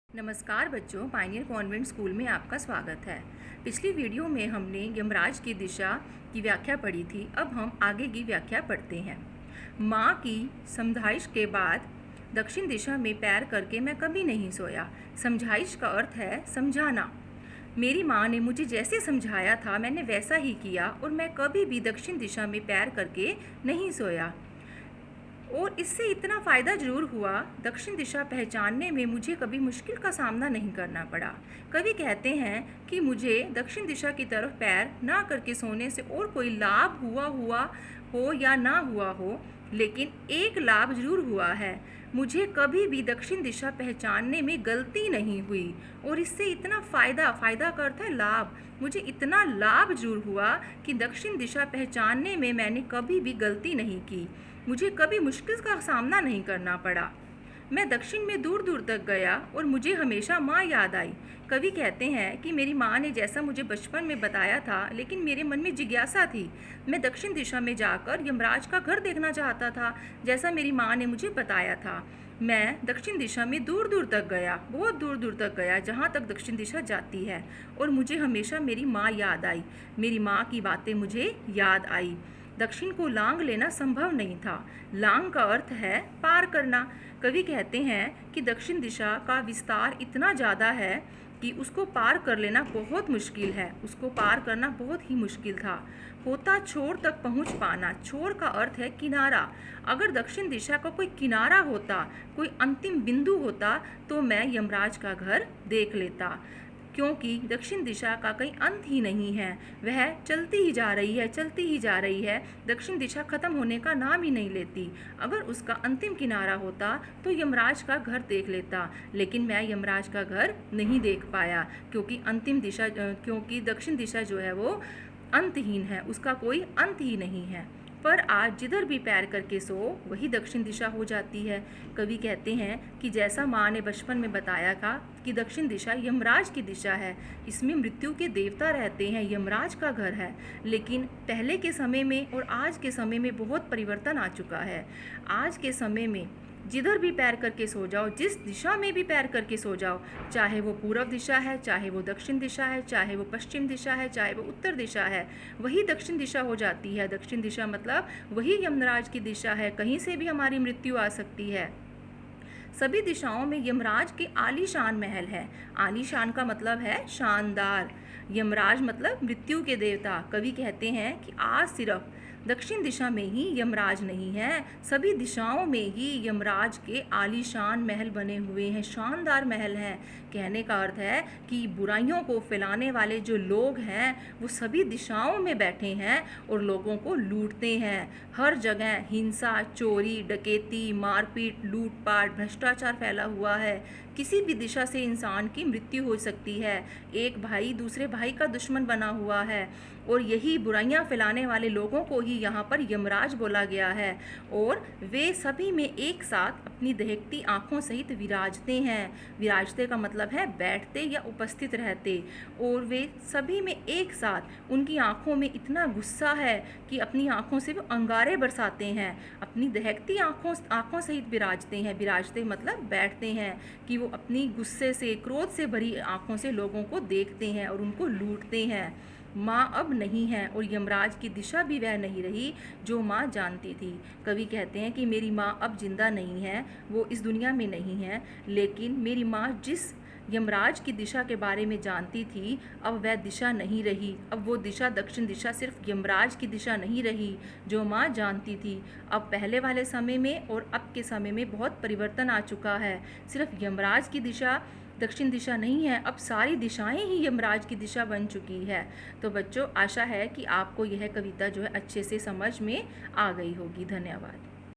नमस्कार बच्चों, Pioneer convent school में आपका स्वागत है। पिछली वीडियो में हमने यमराज की दिशा की व्याख्या पढ़ी थी। अब हम आगे की व्याख्या पढ़ते हैं। माँ की समझाइश के बाद दक्षिण दिशा में पैर करके मैं कभी नहीं सोया। समझाइश का अर्थ है समझाना। मेरी माँ ने मुझे जैसे समझाया था मैंने वैसा ही किया और मैं कभी भी दक्षिण दिशा में पैर करके नहीं सोया। और इससे इतना फ़ायदा ज़रूर हुआ, दक्षिण दिशा पहचानने में मुझे कभी मुश्किल का सामना नहीं करना पड़ा। कवि कहते हैं कि मुझे दक्षिण दिशा की तरफ पैर ना करके सोने से और कोई लाभ हुआ हो या ना हुआ हो, लेकिन एक लाभ ज़रूर हुआ है। मुझे कभी भी दक्षिण दिशा पहचानने में गलती नहीं हुई और इससे इतना फ़ायदा का अर्थ है लाभ। मुझे इतना लाभ ज़रूर हुआ कि दक्षिण दिशा पहचानने में मैंने कभी भी गलती नहीं की। मुझे कभी मुश्किल का सामना नहीं करना पड़ा। मैं दक्षिण में दूर दूर तक गया और मुझे हमेशा माँ याद आई। कवि कहते हैं कि मेरी माँ ने जैसा मुझे बचपन में बताया था, लेकिन मेरे मन में जिज्ञासा थी। मैं दक्षिण दिशा में जाकर यमराज का घर देखना चाहता था, जैसा मेरी माँ ने मुझे बताया था। मैं दक्षिण दिशा में दूर दूर तक गया, बहुत दूर दूर तक गया, जहाँ तक दक्षिण दिशा जाती है, और मुझे हमेशा मेरी माँ याद आई। मेरी माँ की बातें मुझे याद आई। दक्षिण को लांग लेना संभव नहीं था। लांग का अर्थ है पार करना। कवि कहते हैं कि दक्षिण दिशा का विस्तार इतना ज़्यादा है कि उसको पार कर लेना बहुत मुश्किल है। उसको पार करना बहुत ही मुश्किल था। होता छोर तक पहुंच पाना। छोर का अर्थ है किनारा। अगर दक्षिण दिशा का कोई किनारा होता, कोई अंतिम बिंदु होता, तो मैं यमराज का घर देख लेता, क्योंकि दक्षिण दिशा का कोई अंत ही नहीं है। वह चलती ही जा रही है, चलती ही जा रही है। दक्षिण दिशा खत्म होने का नाम ही नहीं लेती। अगर उसका अंतिम किनारा होता तो यमराज का घर देख लेता, लेकिन मैं यमराज का घर नहीं देख पाया, क्योंकि दक्षिण दिशा जो है वो अंतहीन है, उसका कोई अंत ही नहीं है। पर आज जिधर भी पैर करके सो वही दक्षिण दिशा हो जाती है। कवि कहते हैं कि जैसा माँ ने बचपन में बताया था कि दक्षिण दिशा यमराज की दिशा है, इसमें मृत्यु के देवता रहते हैं, यमराज का घर है। लेकिन पहले के समय में और आज के समय में बहुत परिवर्तन आ चुका है। आज के समय में जिधर भी पैर करके सो जाओ, जिस दिशा में भी पैर करके सो जाओ, चाहे वो पूर्व दिशा है, चाहे वो दक्षिण दिशा है, चाहे वो पश्चिम दिशा है, चाहे वो उत्तर दिशा है, वही दक्षिण दिशा हो जाती है। दक्षिण दिशा मतलब वही यमराज की दिशा है। कहीं से भी हमारी मृत्यु आ सकती है। सभी दिशाओं में यमराज के आलीशान महल है। आलीशान का मतलब है शानदार। यमराज मतलब मृत्यु के देवता। कवि कहते हैं कि आज सिर्फ दक्षिण दिशा में ही यमराज नहीं है, सभी दिशाओं में ही यमराज के आलीशान महल बने हुए हैं, शानदार महल हैं। कहने का अर्थ है कि बुराइयों को फैलाने वाले जो लोग हैं वो सभी दिशाओं में बैठे हैं और लोगों को लूटते हैं। हर जगह हिंसा, चोरी, डकैती, मारपीट, लूटपाट, भ्रष्टाचार फैला हुआ है। किसी भी दिशा से इंसान की मृत्यु हो सकती है। एक भाई दूसरे भाई का दुश्मन बना हुआ है, और यही बुराइयां फैलाने वाले लोगों को ही यहाँ पर यमराज बोला गया है। और वे सभी में एक साथ अपनी दहकती आँखों सहित विराजते हैं। विराजते का मतलब है बैठते या उपस्थित रहते। और वे सभी में एक साथ, उनकी आँखों में इतना गुस्सा है कि अपनी आँखों से वो अंगारे बरसाते हैं। अपनी दहकती आँखों सहित विराजते हैं। विराजते मतलब बैठते हैं, कि वो अपनी गुस्से से, क्रोध से भरी आँखों से लोगों को देखते हैं और उनको लूटते हैं। माँ अब नहीं है और यमराज की दिशा भी वह नहीं रही जो माँ जानती थी। कवि कहते हैं कि मेरी माँ अब जिंदा नहीं है, वो इस दुनिया में नहीं है, लेकिन मेरी माँ जिस यमराज की दिशा के बारे में जानती थी, अब वह दिशा नहीं रही। अब वो दिशा, दक्षिण दिशा, सिर्फ यमराज की दिशा नहीं रही जो माँ जानती थी। अब पहले वाले समय में और अब के समय में बहुत परिवर्तन आ चुका है। सिर्फ यमराज की दिशा दक्षिण दिशा नहीं है, अब सारी दिशाएं ही यमराज की दिशा बन चुकी है। तो बच्चों, आशा है कि आपको यह कविता जो है अच्छे से समझ में आ गई होगी। धन्यवाद।